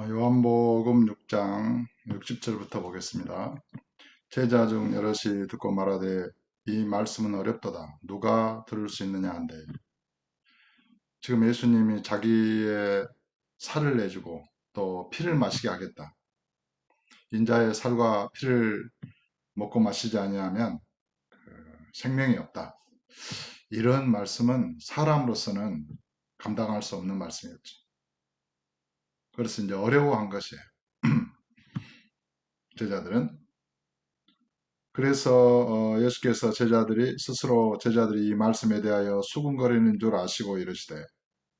요한복음 6장 60절부터 보겠습니다. 제자 중 여럿이 듣고 말하되 이 말씀은 어렵도다. 누가 들을 수 있느냐 한대. 지금 예수님이 자기의 살을 내주고 또 피를 마시게 하겠다. 인자의 살과 피를 먹고 마시지 아니하면 생명이 없다. 이런 말씀은 사람으로서는 감당할 수 없는 말씀이었죠. 그래서 이제 어려워한 것이에요. 제자들은. 그래서 예수께서 스스로 제자들이 이 말씀에 대하여 수군거리는 줄 아시고 이르시되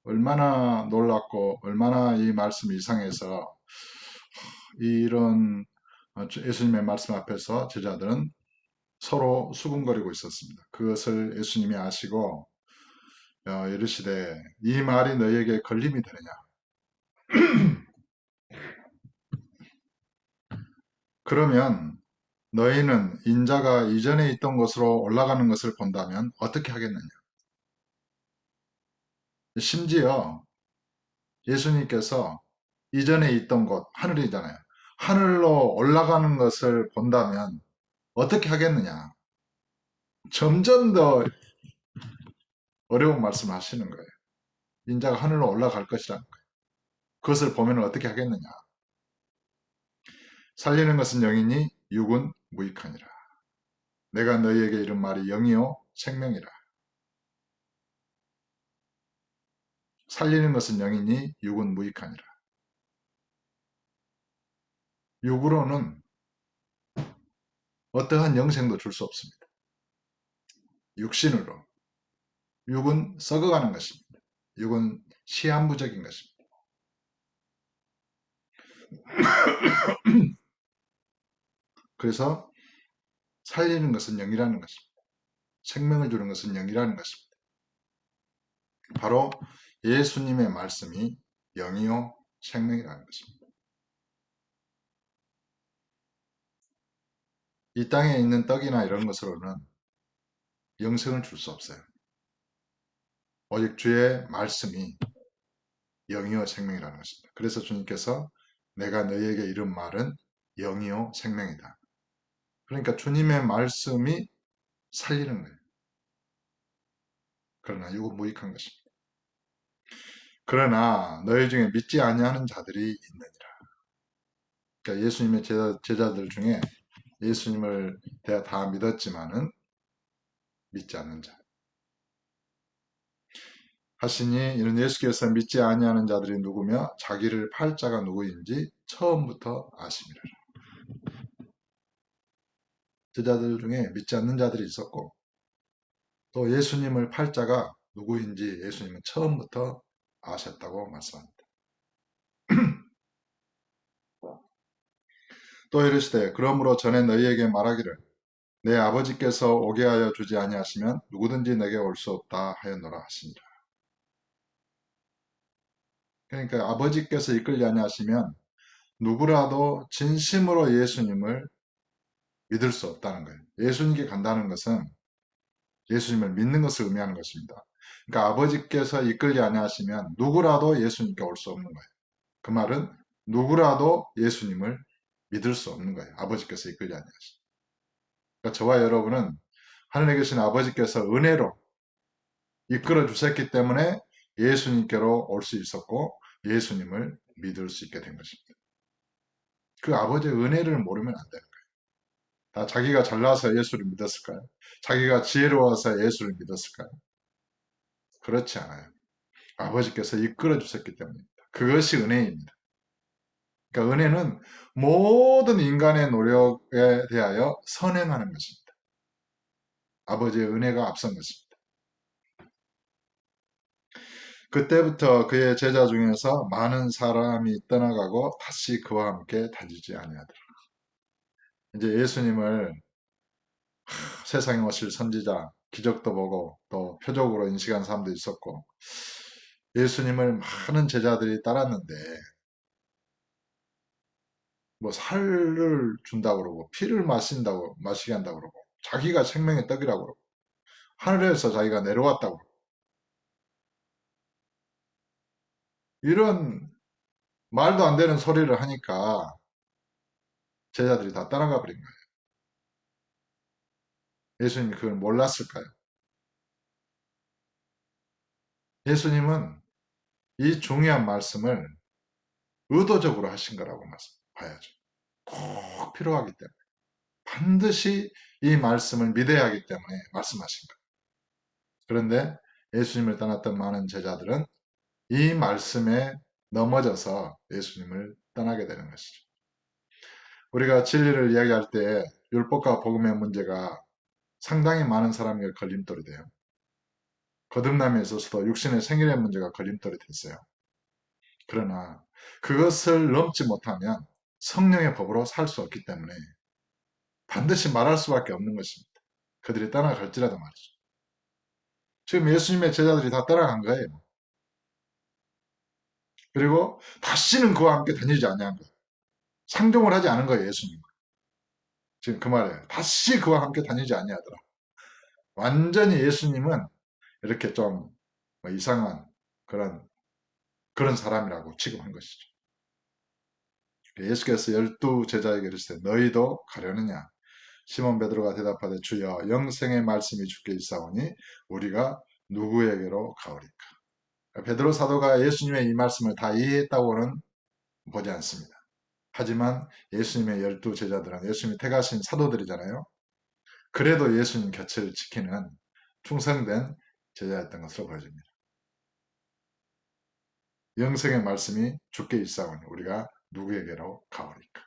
얼마나 놀랍고 얼마나 이 말씀이 이상해서 이런 예수님의 말씀 앞에서 제자들은 서로 수군거리고 있었습니다. 그것을 예수님이 아시고 이르시되 이 말이 너희에게 걸림이 되느냐. 그러면 너희는 인자가 이전에 있던 곳으로 올라가는 것을 본다면 어떻게 하겠느냐. 심지어 예수님께서 이전에 있던 곳, 하늘이잖아요. 하늘로 올라가는 것을 본다면 어떻게 하겠느냐. 점점 더 어려운 말씀을 하시는 거예요. 인자가 하늘로 올라갈 것이라는 거예요. 그것을 보면 어떻게 하겠느냐. 살리는 것은 영이니 육은 무익하니라. 내가 너희에게 이른 말이 영이요 생명이라. 살리는 것은 영이니 육은 무익하니라. 육으로는 어떠한 영생도 줄 수 없습니다. 육신으로. 육은 썩어가는 것입니다. 육은 시한부적인 것입니다. 그래서 살리는 것은 영이라는 것입니다. 생명을 주는 것은 영이라는 것입니다. 바로 예수님의 말씀이 영이요 생명이라는 것입니다. 이 땅에 있는 떡이나 이런 것으로는 영생을 줄 수 없어요. 오직 주의 말씀이 영이요 생명이라는 것입니다. 그래서 주님께서 내가 너희에게 이른 말은 영이요 생명이다. 그러니까 주님의 말씀이 살리는 거예요. 그러나 이거 무익한 것입니다. 그러나 너희 중에 믿지 아니하는 자들이 있느니라. 그러니까 예수님의 제자들 중에 예수님을 다 믿었지만은 믿지 않는 자. 하시니 이는 예수께서 믿지 아니하는 자들이 누구며 자기를 팔 자가 누구인지 처음부터 아심이라. 제자들 중에 믿지 않는 자들이 있었고 또 예수님을 팔 자가 누구인지 예수님은 처음부터 아셨다고 말씀합니다. 또 이르시되 그러므로 전에 너희에게 말하기를 내 아버지께서 오게 하여 주지 아니하시면 누구든지 내게 올 수 없다 하였노라 하시니라. 그러니까 아버지께서 이끌지 아니하시면 누구라도 진심으로 예수님을 믿을 수 없다는 거예요. 예수님께 간다는 것은 예수님을 믿는 것을 의미하는 것입니다. 그러니까 아버지께서 이끌지 아니하시면 누구라도 예수님께 올 수 없는 거예요. 그 말은 누구라도 예수님을 믿을 수 없는 거예요. 아버지께서 이끌지 아니하시면. 그러니까 저와 여러분은 하늘에 계신 아버지께서 은혜로 이끌어 주셨기 때문에 예수님께로 올 수 있었고 예수님을 믿을 수 있게 된 것입니다. 그 아버지의 은혜를 모르면 안 되는 거예요. 다 자기가 잘나서 예수를 믿었을까요? 자기가 지혜로워서 예수를 믿었을까요? 그렇지 않아요. 아버지께서 이끌어 주셨기 때문입니다. 그것이 은혜입니다. 그러니까 은혜는 모든 인간의 노력에 대하여 선행하는 것입니다. 아버지의 은혜가 앞선 것입니다. 그때부터 그의 제자 중에서 많은 사람이 떠나가고 다시 그와 함께 다니지 아니하더라. 이제 예수님을 세상에 오실 선지자, 기적도 보고 또 표적으로 인식한 사람도 있었고 예수님을 많은 제자들이 따랐는데 뭐 살을 준다고 그러고 피를 마시게 한다고 그러고 자기가 생명의 떡이라고 그러고 하늘에서 자기가 내려왔다고 그러고 이런 말도 안 되는 소리를 하니까 제자들이 다 따라가 버린 거예요. 예수님이 그걸 몰랐을까요? 예수님은 이 중요한 말씀을 의도적으로 하신 거라고 봐야죠. 꼭 필요하기 때문에. 반드시 이 말씀을 믿어야 하기 때문에 말씀하신 거예요. 그런데 예수님을 떠났던 많은 제자들은 이 말씀에 넘어져서 예수님을 떠나게 되는 것이죠. 우리가 진리를 이야기할 때 율법과 복음의 문제가 상당히 많은 사람에게 걸림돌이 돼요. 거듭남에 있어서도 육신의 생일의 문제가 걸림돌이 됐어요. 그러나 그것을 넘지 못하면 성령의 법으로 살 수 없기 때문에 반드시 말할 수밖에 없는 것입니다. 그들이 떠나갈지라도 말이죠. 지금 예수님의 제자들이 다 떠나간 거예요. 그리고 다시는 그와 함께 다니지 아니한 거예요. 상종을 하지 않은 거예요, 예수님. 지금 그 말이에요. 다시 그와 함께 다니지 아니하더라. 완전히 예수님은 이렇게 좀뭐 이상한 그런 사람이라고 취급한 것이죠. 예수께서 12제자에게 이르시되 너희도 가려느냐? 시몬 베드로가 대답하되 주여 영생의 말씀이 주께 있사오니 우리가 누구에게로 가오리까? 베드로 사도가 예수님의 이 말씀을 다 이해했다고는 보지 않습니다. 하지만 예수님의 12제자들은 예수님이 택하신 사도들이잖아요. 그래도 예수님 곁을 지키는 충성된 제자였던 것으로 보여집니다. 영생의 말씀이 주께 있사오니 우리가 누구에게로 가오리까?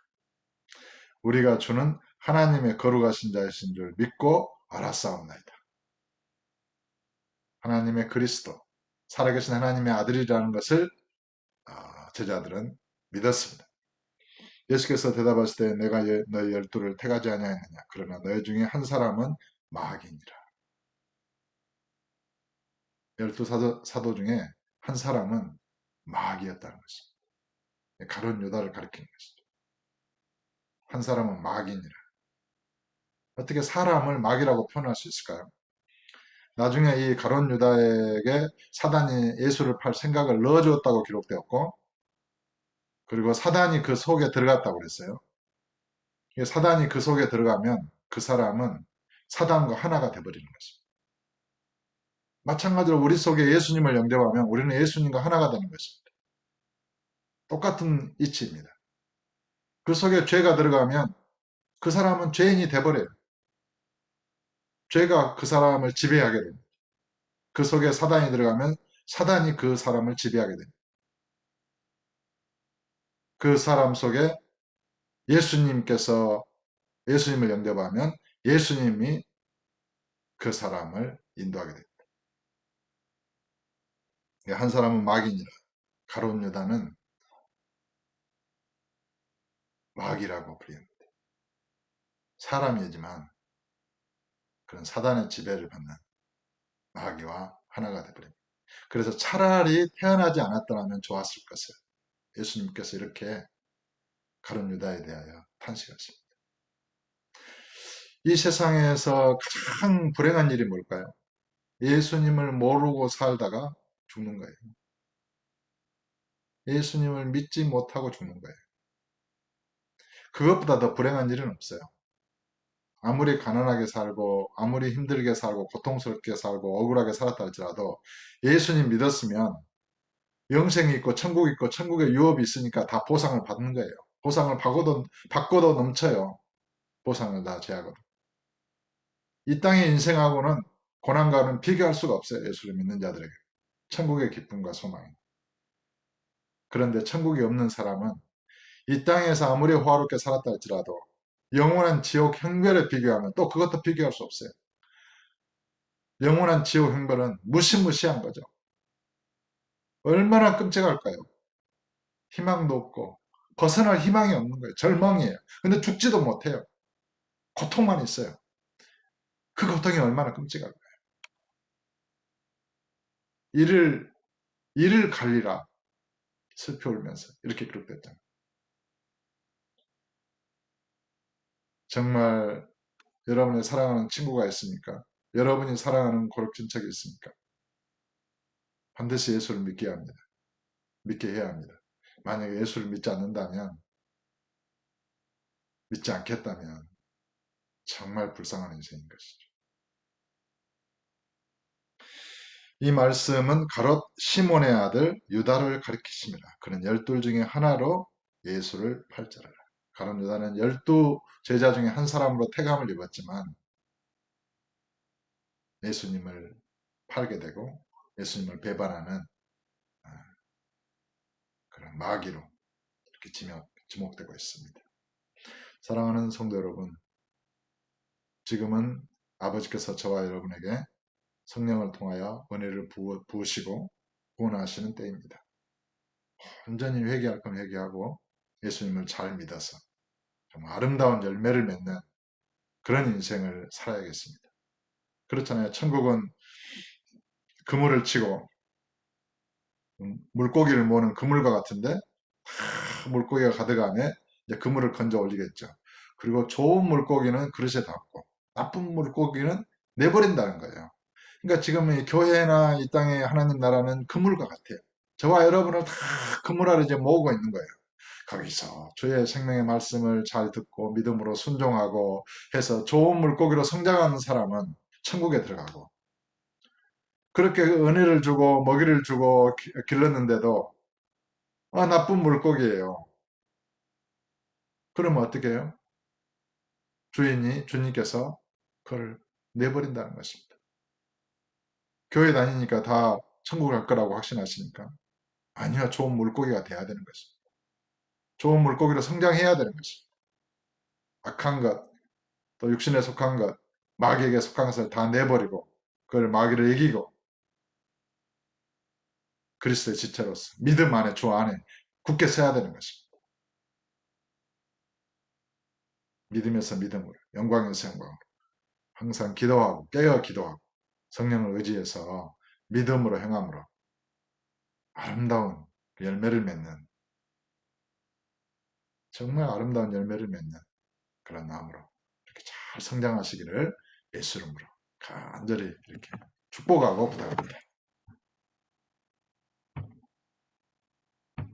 우리가 주는 하나님의 거룩하신 자이신 줄 믿고 알았사옵나이다. 하나님의 그리스도, 살아계신 하나님의 아들이라는 것을 제자들은 믿었습니다. 예수께서 대답하실 때 내가 너희 12를 택하지 아니하였느냐. 그러나 너희 중에 한 사람은 마귀니라. 12사도 중에 한 사람은 마귀였다는 것입니다. 가룟 유다를 가리키는 것이죠. 한 사람은 마귀니라. 어떻게 사람을 마귀라고 표현할 수 있을까요? 나중에 이 가룟 유다에게 사단이 예수를 팔 생각을 넣어주었다고 기록되었고, 그리고 사단이 그 속에 들어갔다고 그랬어요. 사단이 그 속에 들어가면 그 사람은 사단과 하나가 되어버리는 것입니다. 마찬가지로 우리 속에 예수님을 영접하면 우리는 예수님과 하나가 되는 것입니다. 똑같은 이치입니다. 그 속에 죄가 들어가면 그 사람은 죄인이 되어버려요. 죄가 그 사람을 지배하게 됩니다. 그 속에 사단이 들어가면 사단이 그 사람을 지배하게 됩니다. 그 사람 속에 예수님께서 예수님을 영접하면 예수님이 그 사람을 인도하게 됩니다. 한 사람은 마귀니라. 가룟 유다는 마귀라고 불립니다. 사람이지만 그런 사단의 지배를 받는 마귀와 하나가 되버립니다. 그래서 차라리 태어나지 않았더라면 좋았을 것을 예수님께서 이렇게 가룟 유다에 대하여 탄식하십니다. 이 세상에서 가장 불행한 일이 뭘까요? 예수님을 모르고 살다가 죽는 거예요. 예수님을 믿지 못하고 죽는 거예요. 그것보다 더 불행한 일은 없어요. 아무리 가난하게 살고 아무리 힘들게 살고 고통스럽게 살고 억울하게 살았다 할지라도 예수님 믿었으면 영생이 있고 천국이 있고 천국에 유업이 있으니까 다 보상을 받는 거예요. 보상을 받고도 넘쳐요. 보상을 다 제하거든. 이 땅의 인생하고는 고난과는 비교할 수가 없어요. 예수를 믿는 자들에게. 천국의 기쁨과 소망이. 그런데 천국이 없는 사람은 이 땅에서 아무리 호화롭게 살았다 할지라도 영원한 지옥 형벌에 비교하면 또 그것도 비교할 수 없어요. 영원한 지옥 형벌은 무시무시한 거죠. 얼마나 끔찍할까요? 희망도 없고 벗어날 희망이 없는 거예요. 절망이에요. 근데 죽지도 못해요. 고통만 있어요. 그 고통이 얼마나 끔찍할까요? 이를 갈리라 슬피 울면서 이렇게 기록됐잖아요. 정말 여러분의 사랑하는 친구가 있습니까? 여러분이 사랑하는 고록 친척이 있습니까? 반드시 예수를 믿게 합니다. 믿게 해야 합니다. 만약에 예수를 믿지 않는다면, 믿지 않겠다면 정말 불쌍한 인생인 것이죠. 이 말씀은 가롯 시몬의 아들 유다를 가리키십니다. 그는 12 중에 하나로 예수를 팔자라. 가롯 유다는 12 제자 중에 한 사람으로 태감을 입었지만 예수님을 팔게 되고 예수님을 배반하는 그런 마귀로 이렇게 지목되고 있습니다. 사랑하는 성도 여러분, 지금은 아버지께서 저와 여러분에게 성령을 통하여 은혜를 부으시고 구원하시는 때입니다. 완전히 회개할 건 회개하고 예수님을 잘 믿어서 정말 아름다운 열매를 맺는 그런 인생을 살아야겠습니다. 그렇잖아요. 천국은 그물을 치고 물고기를 모으는 그물과 같은데 물고기가 가득하면 이제 그물을 건져 올리겠죠. 그리고 좋은 물고기는 그릇에 담고 나쁜 물고기는 내버린다는 거예요. 그러니까 지금 이 교회나 이 땅의 하나님 나라는 그물과 같아요. 저와 여러분을 다 그물 아래 이제 모으고 있는 거예요. 거기서 주의 생명의 말씀을 잘 듣고 믿음으로 순종하고 해서 좋은 물고기로 성장하는 사람은 천국에 들어가고 그렇게 은혜를 주고 먹이를 주고 길렀는데도 나쁜 물고기예요. 그러면 어떻게 해요? 주님께서 그걸 내버린다는 것입니다. 교회 다니니까 다 천국 갈 거라고 확신하시니까 아니요, 좋은 물고기가 돼야 되는 것입니다. 좋은 물고기로 성장해야 되는 것입니다. 악한 것, 또 육신에 속한 것, 마귀에게 속한 것을 다 내버리고 그걸 마귀를 이기고 그리스도의 지체로서 믿음 안에 주 안에 굳게 서야 되는 것입니다. 믿음에서 믿음으로, 영광에서 영광으로 항상 기도하고 깨어 기도하고 성령을 의지해서 믿음으로 행함으로 아름다운 열매를 맺는 정말 아름다운 열매를 맺는 그런 나무로 이렇게 잘 성장하시기를 예수 이름으로 간절히 이렇게 축복하고 부탁합니다.